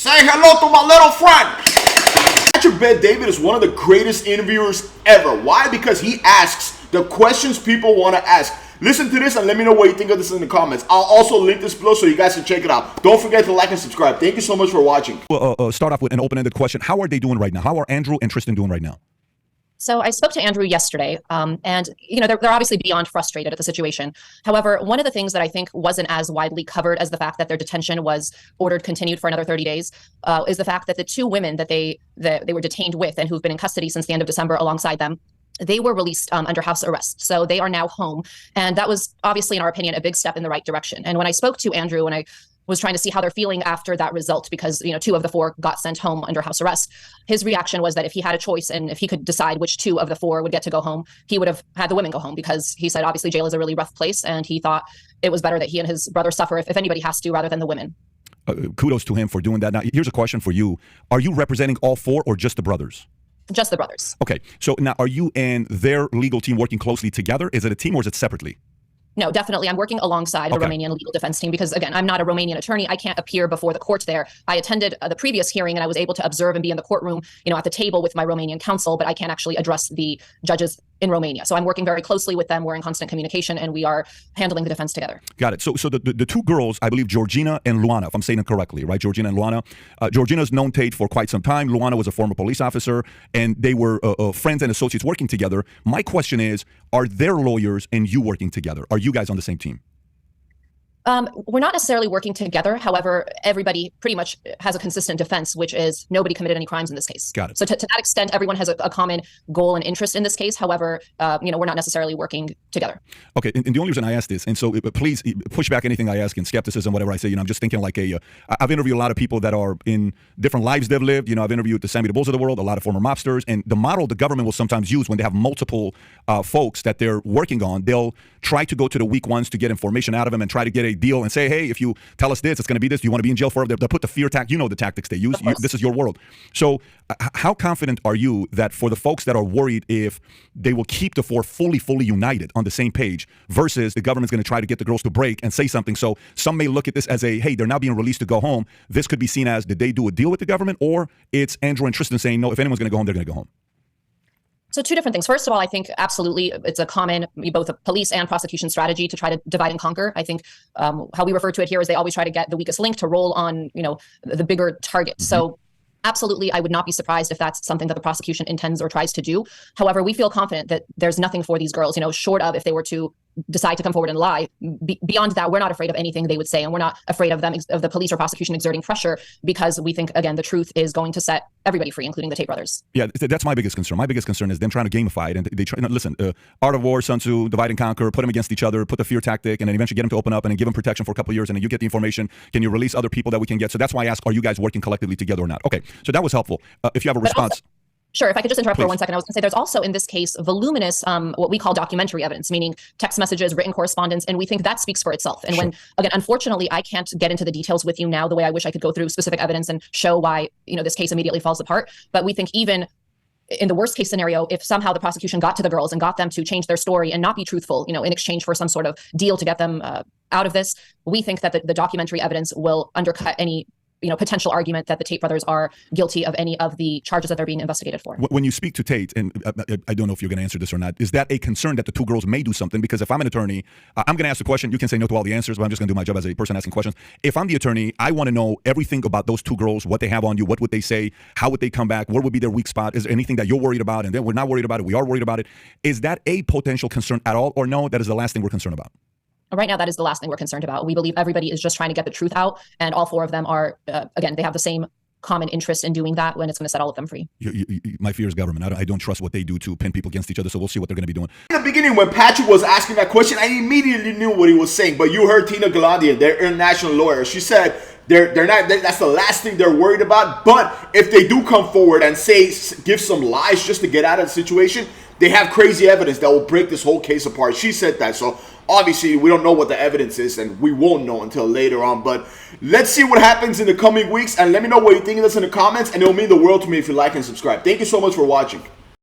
Say hello to my little friend. Patrick Bet David is one of the greatest interviewers ever. Why? Because he asks the questions people want to ask. Listen to this and let me know what you think of this in the comments. I'll also link this below so you guys can check it out. Don't forget to like and subscribe. Thank you so much for watching. Start off with an open-ended question. How are they doing right now? How are Andrew and Tristan doing right now? So I spoke to Andrew yesterday, and they're obviously beyond frustrated at the situation. However, one of the things that I think wasn't as widely covered as the fact that their detention was ordered continued for another 30 days is the fact that the two women that they were detained with and who've been in custody since the end of December alongside them, they were released under house arrest. So they are now home. And that was obviously, in our opinion, a big step in the right direction. And when I spoke to Andrew and I was trying to see how they're feeling after that result, because two of the four got sent home under house arrest, his reaction was that if he had a choice and if he could decide which two of the four would get to go home, he would have had the women go home, because he said obviously jail is a really rough place and he thought it was better that he and his brother suffer if anybody has to, rather than the women. Kudos to him for doing that. Now, here's a question for you. Are you representing all four or just the brothers? Just the brothers. Okay. So now, are you and their legal team working closely together? Is it a team or is it separately? No, definitely. I'm working alongside the Romanian legal defense team because, again, I'm not a Romanian attorney. I can't appear before the court there. I attended the previous hearing and I was able to observe and be in the courtroom, at the table with my Romanian counsel, but I can't actually address the judges in Romania. So I'm working very closely with them. We're in constant communication and we are handling the defense together. Got it. So the two girls, I believe Georgina and Luana, if I'm saying it correctly, right? Georgina and Luana. Georgina's known Tate for quite some time. Luana was a former police officer and they were friends and associates working together. My question is, are their lawyers and you working together? Are you guys on the same team? We're not necessarily working together. However, everybody pretty much has a consistent defense, which is nobody committed any crimes in this case. Got it. So to that extent, everyone has a common goal and interest in this case. However, we're not necessarily working together. Okay. And the only reason I ask this, and so please push back anything I ask in skepticism, whatever I say, I'm just thinking like I've interviewed a lot of people that are in different lives they've lived. I've interviewed the Sammy the Bulls of the world, a lot of former mobsters, and the model the government will sometimes use when they have multiple folks that they're working on, they'll try to go to the weak ones to get information out of them and try to get a deal and say, hey, if you tell us this, it's going to be this. Do you want to be in jail forever? They'll put the fear tactic. The tactics they use. This is your world. So how confident are you that for the folks that are worried if they will keep the four fully united on the same page versus the government's going to try to get the girls to break and say something? So some may look at this as hey, they're now being released to go home. This could be seen as, did they do a deal with the government, or it's Andrew and Tristan saying, no, if anyone's going to go home, they're going to go home. So two different things. First of all, I think absolutely it's a common, both a police and prosecution strategy to try to divide and conquer. I think how we refer to it here is they always try to get the weakest link to roll on, the bigger target. Mm-hmm. So absolutely, I would not be surprised if that's something that the prosecution intends or tries to do. However, we feel confident that there's nothing for these girls, short of if they were to decide to come forward and lie. Beyond that, we're not afraid of anything they would say, and we're not afraid of the police or prosecution exerting pressure, because we think, again, the truth is going to set everybody free, including the Tate brothers. Yeah, that's my biggest concern. My biggest concern is them trying to gamify it, and they try. Listen, Art of War, Sun Tzu, divide and conquer, put them against each other, put the fear tactic, and then eventually get them to open up and then give them protection for a couple of years, and then you get the information. Can you release other people that we can get? So that's why I ask, are you guys working collectively together or not? Okay, so that was helpful. If you have a response. Sure. If I could just interrupt Please. For 1 second, I was going to say there's also in this case voluminous, what we call documentary evidence, meaning text messages, written correspondence, and we think that speaks for itself. And when, again, unfortunately, I can't get into the details with you now the way I wish I could go through specific evidence and show why, this case immediately falls apart. But we think even in the worst case scenario, if somehow the prosecution got to the girls and got them to change their story and not be truthful, in exchange for some sort of deal to get them out of this, we think that the documentary evidence will undercut any potential argument that the Tate brothers are guilty of any of the charges that they're being investigated for. When you speak to Tate, and I don't know if you're going to answer this or not, is that a concern that the two girls may do something? Because if I'm an attorney, I'm going to ask the question. You can say no to all the answers, but I'm just going to do my job as a person asking questions. If I'm the attorney, I want to know everything about those two girls, what they have on you, what would they say, how would they come back, what would be their weak spot, is there anything that you're worried about, and then we're not worried about it, we are worried about it. Is that a potential concern at all, or no, that is the last thing we're concerned about? Right now, that is the last thing we're concerned about. We believe everybody is just trying to get the truth out, and all four of them are, again, they have the same common interest in doing that when it's going to set all of them free. My fear is government. I don't trust what they do to pin people against each other, so we'll see what they're going to be doing. In the beginning, when Patrick was asking that question, I immediately knew what he was saying, but you heard Tina Galandia, their international lawyer. She said they're not, that's the last thing they're worried about, but if they do come forward and give some lies just to get out of the situation, they have crazy evidence that will break this whole case apart. She said that, so obviously, we don't know what the evidence is, and we won't know until later on. But let's see what happens in the coming weeks, and let me know what you think of this in the comments, and it'll mean the world to me if you like and subscribe. Thank you so much for watching.